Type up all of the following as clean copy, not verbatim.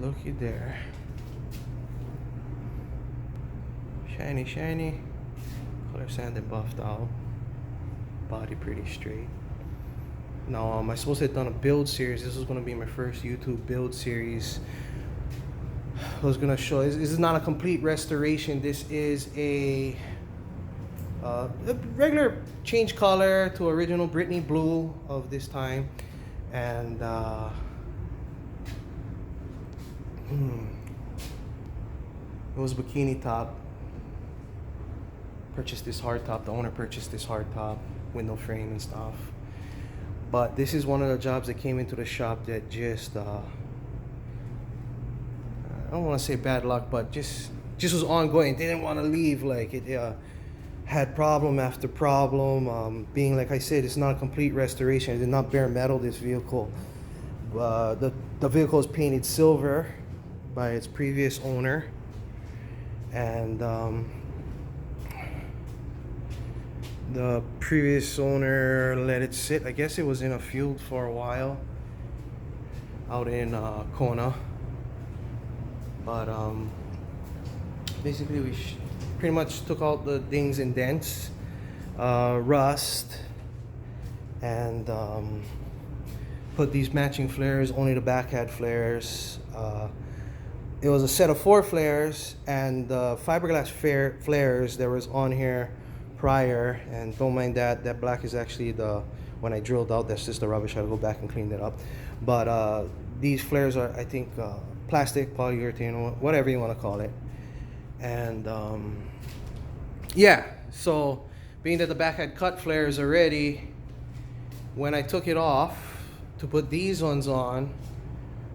looky there. Shiny, shiny. Color sanded, buffed out. Body pretty straight. Now, I supposed to have done a build series. This was going to be my first YouTube build series. I was going to show, this is not a complete restoration. This is a regular change color to original Brittany blue of this time. And it was bikini top. Purchased this hard top. The owner purchased this hard top, window frame and stuff. But this is one of the jobs that came into the shop that just I don't want to say bad luck, but just was ongoing. Didn't want to leave. Like it had problem after problem. Being, like I said, it's not a complete restoration. It did not bare metal this vehicle. The vehicle is painted silver by its previous owner, and the previous owner let it sit. I guess it was in a field for a while out in Kona. But basically we pretty much took out the dings and dents, rust, and put these matching flares. Only the back had flares. It was a set of 4 flares, and the fiberglass flares that was on here prior, and don't mind that black is actually the, when I drilled out, that's just the rubbish. I'll go back and clean that up. But these flares are, I think, plastic, polyurethane, whatever you want to call it. And yeah, so being that the back had cut flares already, when I took it off to put these ones on,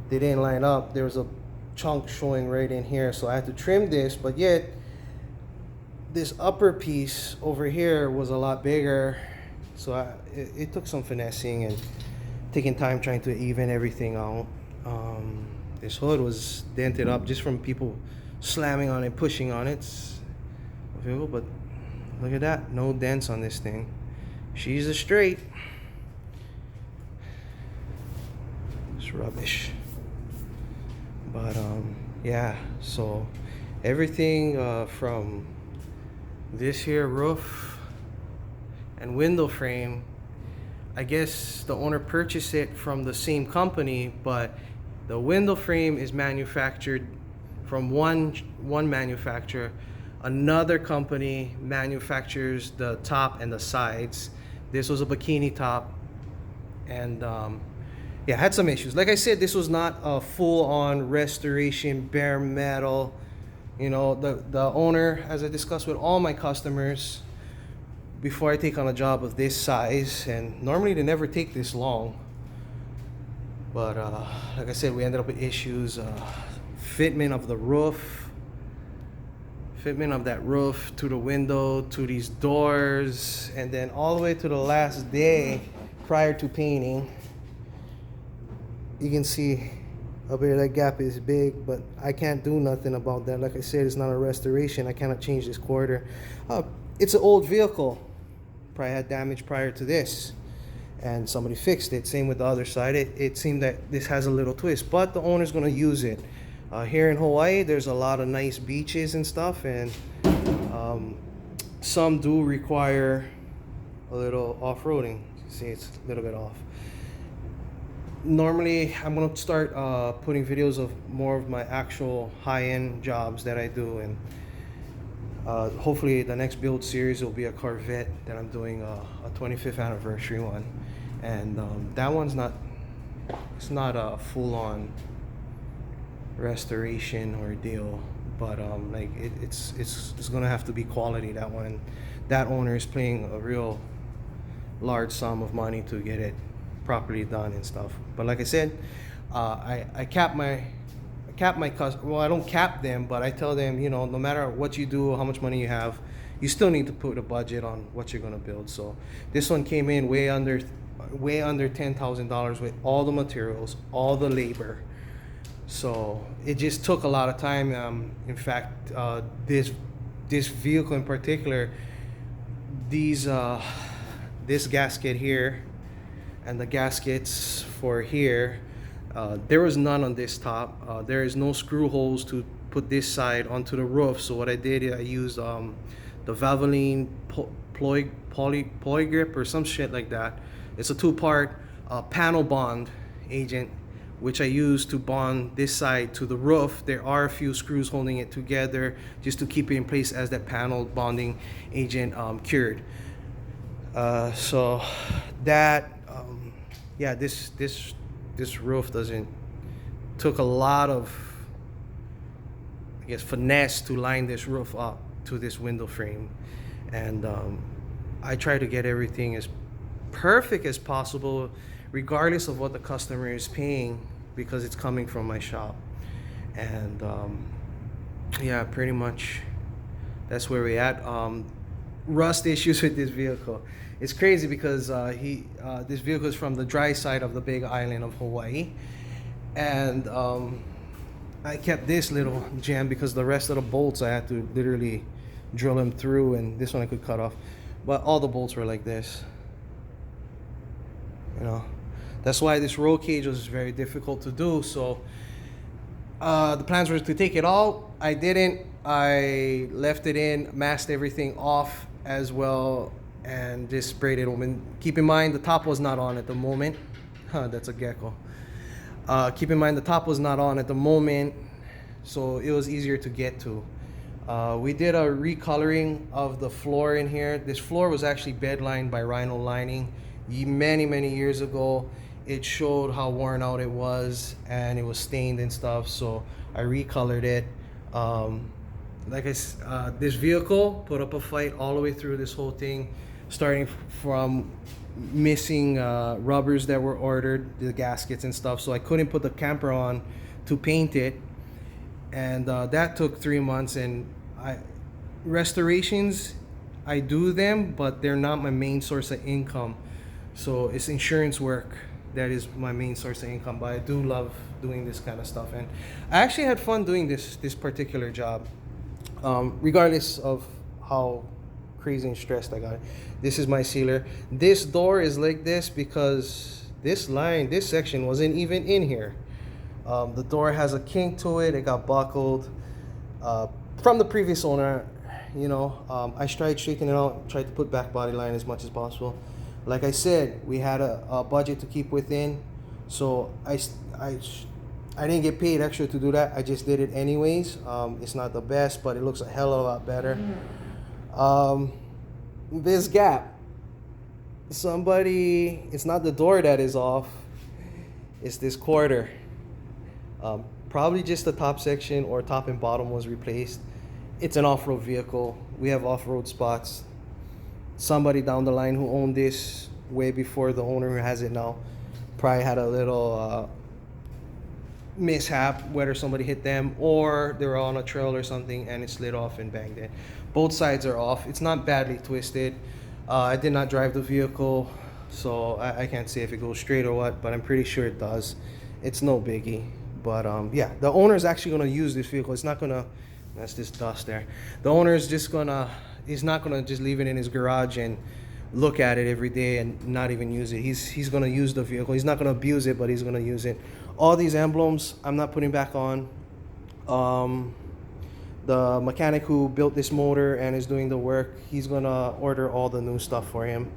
they didn't line up. There was a chunk showing right in here, so I had to trim this, but yet this upper piece over here was a lot bigger, so it took some finessing and taking time trying to even everything out. This hood was dented up just from people slamming on it, pushing on it. But look at that, no dents on this thing. She's a straight. It's rubbish. But yeah, so everything from this here roof and window frame, I guess the owner purchased it from the same company, but the window frame is manufactured from one manufacturer. Another company manufactures the top and the sides. This was a bikini top, and yeah, had some issues. Like I said, this was not a full-on restoration, bare metal. You know, the owner, as I discussed with all my customers before I take on a job of this size, and normally they never take this long, but like I said, we ended up with issues. Fitment of the roof, fitment of that roof to the window, to these doors, and then all the way to the last day prior to painting. You can see up here that gap is big, but I can't do nothing about that. Like I said, it's not a restoration. I cannot change this quarter. It's an old vehicle. Probably had damage prior to this, and somebody fixed it. Same with the other side. It seemed that this has a little twist, but the owner's gonna use it. Here in Hawaii, there's a lot of nice beaches and stuff, and some do require a little off-roading. See, it's a little bit off. Normally, I'm gonna start putting videos of more of my actual high-end jobs that I do, and hopefully the next build series will be a Corvette that I'm doing a 25th anniversary one, and that one's not, it's not a full-on restoration or deal, but like it's gonna have to be quality. That one, that owner is paying a real large sum of money to get it properly done and stuff. But like I said, I cap my customers. Well, I don't cap them, but I tell them, you know, no matter what you do, how much money you have, you still need to put a budget on what you're gonna build. So this one came in way under $10,000 with all the materials, all the labor. So it just took a lot of time. In fact, this vehicle in particular, this gasket here and the gaskets for here, There was none on this top. There is no screw holes to put this side onto the roof. So what I did, I used the Valvoline poly grip or some shit like that. It's a two-part panel bond agent, which I use to bond this side to the roof. There are a few screws holding it together just to keep it in place as that panel bonding agent cured. So that yeah, this roof took a lot of, I guess, finesse to line this roof up to this window frame. And I try to get everything as perfect as possible, regardless of what the customer is paying, because it's coming from my shop. And yeah, pretty much that's where we're at. Rust issues with this vehicle. It's crazy because this vehicle is from the dry side of the big island of Hawaii. And I kept this little jam because the rest of the bolts I had to literally drill them through, and this one I could cut off. But all the bolts were like this. You know, that's why this roll cage was very difficult to do. So the plans were to take it out. I didn't. I left it in, masked everything off as well, and just sprayed it open. Keep in mind the top was not on at the moment. That's a gecko. Keep in mind the top was not on at the moment, so it was easier to get to. We did a recoloring of the floor in here. This floor was actually bed lined by Rhino Lining many years ago. It showed how worn out it was, and it was stained and stuff, so I recolored it. This vehicle put up a fight all the way through this whole thing, starting from missing rubbers that were ordered, the gaskets and stuff, so I couldn't put the camper on to paint it. And that took 3 months. And restorations, I do them, but they're not my main source of income. So it's insurance work that is my main source of income. But I do love doing this kind of stuff, and I actually had fun doing this particular job, regardless of how crazy and stressed I got. This is my sealer. This door is like this because this section wasn't even in here. The door has a kink to it. It got buckled from the previous owner. You know, I tried straightening it out, tried to put back body line as much as possible. Like I said, we had a budget to keep within, so I didn't get paid extra to do that. I just did it anyways. It's not the best, but it looks a hell of a lot better. This gap, it's not the door that is off, it's this quarter. Probably just the top section or top and bottom was replaced. It's an off-road vehicle. We have off-road spots. Somebody down the line who owned this way before the owner who has it now probably had a little mishap, whether somebody hit them or they were on a trail or something and it slid off and banged it. Both sides are off. It's not badly twisted. I did not drive the vehicle, so I can't say if it goes straight or what, but I'm pretty sure it does. It's no biggie. But yeah, the owner is actually going to use this vehicle. It's not going to, that's just dust there. The owner is just going to, he's not going to just leave it in his garage and look at it every day and not even use it. He's going to use the vehicle. He's not going to abuse it, but he's going to use it. All these emblems I'm not putting back on. The mechanic who built this motor and is doing the work, he's going to order all the new stuff for him,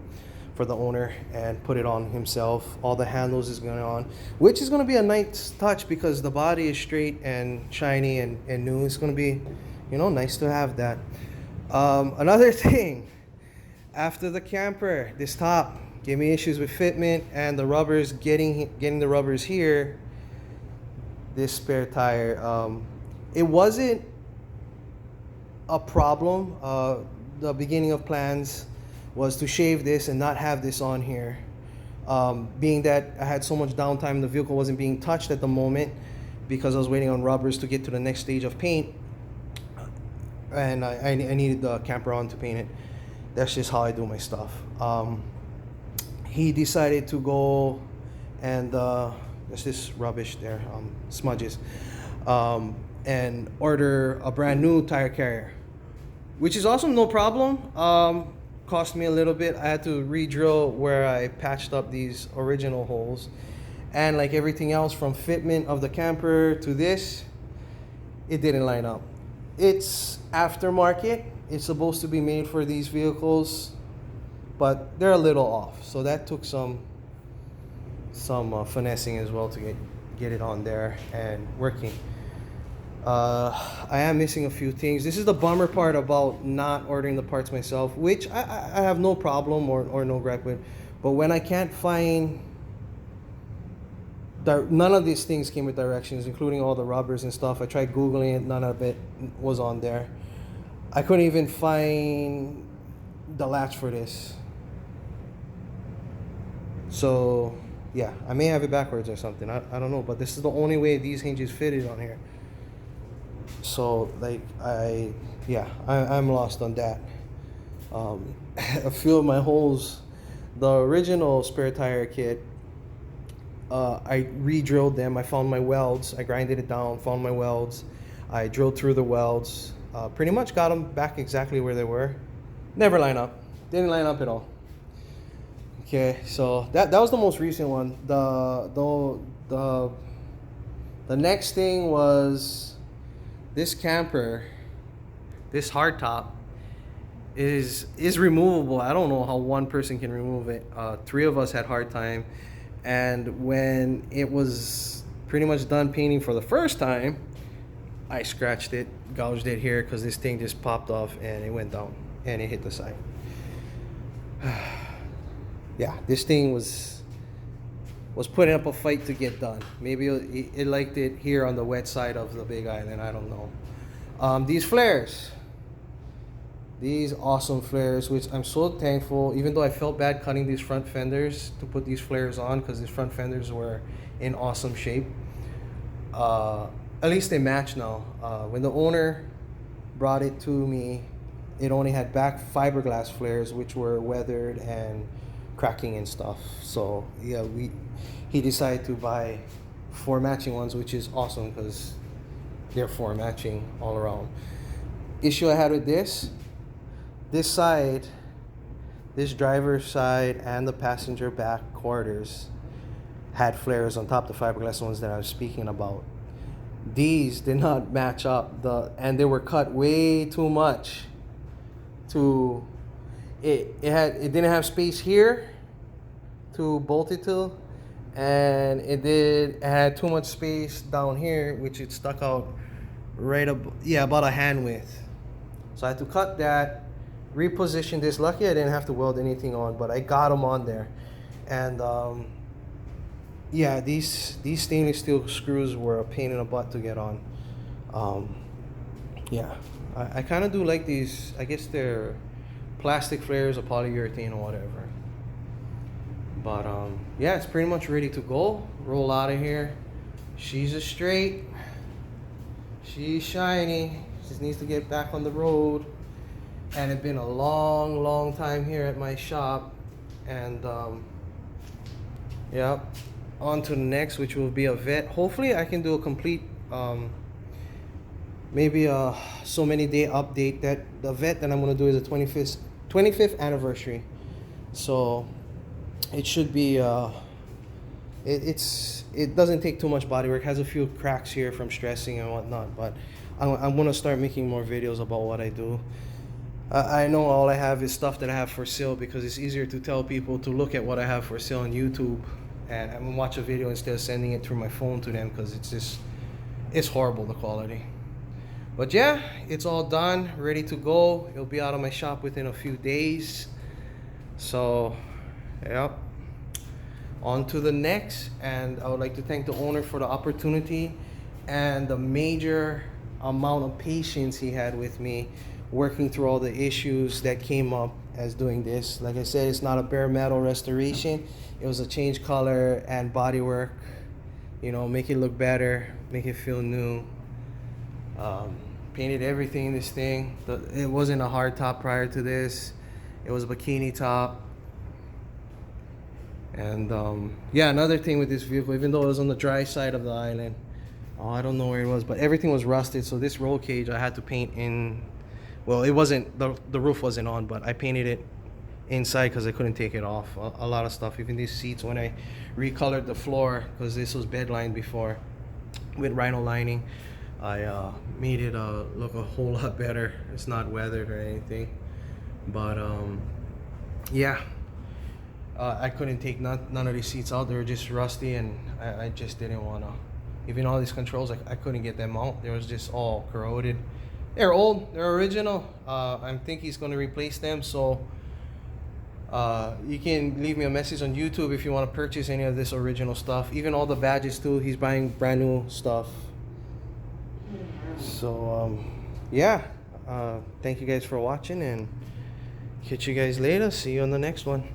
for the owner, and put it on himself. All the handles is going on, which is going to be a nice touch because the body is straight and shiny and new. It's going to be, you know, nice to have that. Another thing, after the camper, this top gave me issues with fitment and the rubbers, getting the rubbers here, this spare tire. It wasn't a problem. The beginning of plans was to shave this and not have this on here. Being that I had so much downtime, the vehicle wasn't being touched at the moment because I was waiting on rubbers to get to the next stage of paint, and I needed the camper on to paint it. That's just how I do my stuff. He decided to go and there's this rubbish there, smudges, and order a brand new tire carrier, which is also no problem. Cost me a little bit. I had to re-drill where I patched up these original holes, And like everything else, from fitment of the camper to this, it didn't line up. It's aftermarket. It's supposed to be made for these vehicles, but they're a little off. So that took some finessing as well to get it on there and working. I am missing a few things. This is the bummer part about not ordering the parts myself, which I have no problem or no gripe with. But when I can't find, none of these things came with directions, including all the rubbers and stuff. I tried Googling it, none of it was on there. I couldn't even find the latch for this. So yeah, I may have it backwards or something. I don't know, but this is the only way these hinges fitted on here. So like I'm lost on that. A few of my holes, the original spare tire kit, I re-drilled them. I found my welds. I grinded it down, found my welds. I drilled through the welds. Pretty much got them back exactly where they were. Never line up. Didn't line up at all. Okay, so that was the most recent one. The next thing was this camper. This hardtop is removable. I don't know how one person can remove it. 3 of us had hard time, and when it was pretty much done painting for the first time, I scratched it, gouged it here because this thing just popped off and it went down and it hit the side. Yeah, this thing was putting up a fight to get done. Maybe it liked it here on the wet side of the Big Island. I don't know. These flares, these awesome flares, which I'm so thankful. Even though I felt bad cutting these front fenders to put these flares on, because these front fenders were in awesome shape. At least they match now. When the owner brought it to me, it only had back fiberglass flares, which were weathered and cracking and stuff. So yeah, he decided to buy 4 matching ones, which is awesome because they're 4 matching all around. Issue I had with this side, this driver's side and the passenger back quarters had flares on top of the fiberglass ones that I was speaking about. These did not match up, and they were cut way too much to it didn't have space here to bolt it to, and it had too much space down here, which it stuck out right up, about a hand width. So I had to cut that, reposition this. Lucky I didn't have to weld anything on, but I got them on there. And these stainless steel screws were a pain in the butt to get on. I kind of do like these. I guess they're plastic flares or polyurethane or whatever. But it's pretty much ready to go. Roll out of here. She's a straight. She's shiny. Just needs to get back on the road. And it's been a long time here at my shop. And on to the next, which will be a vet. Hopefully I can do a complete maybe a so many day update. That the vet that I'm going to do is the 25th anniversary. So it should be it doesn't take too much body work. Has a few cracks here from stressing and whatnot, but I'm going to start making more videos about what I do. I know all I have is stuff that I have for sale, because it's easier to tell people to look at what I have for sale on YouTube and I'm gonna watch a video instead of sending it through my phone to them, because it's horrible, the quality. But yeah, it's all done, ready to go. It'll be out of my shop within a few days. So on to the next. And I would like to thank the owner for the opportunity and the major amount of patience he had with me working through all the issues that came up as doing this. Like I said, it's not a bare metal restoration. It was a change color and body work, make it look better, make it feel new. Painted everything in this thing. It wasn't a hard top prior to this. It was a bikini top. And another thing with this vehicle, even though it was on the dry side of the island, I don't know where it was, but everything was rusted. So this roll cage I had to paint in. Well, it wasn't, the roof wasn't on, but I painted it inside because I couldn't take it off. A lot of stuff, even these seats, when I recolored the floor, because this was bed lined before with Rhino lining, I made it look a whole lot better. It's not weathered or anything, but yeah, I couldn't take none of these seats out. They were just rusty, and I just didn't want to. Even all these controls, I couldn't get them out. They was just all corroded. They're old, they're original. I think he's going to replace them, so you can leave me a message on YouTube if you want to purchase any of this original stuff. Even all the badges too, he's buying brand new stuff. So yeah, thank you guys for watching, and catch you guys later. See you on the next one.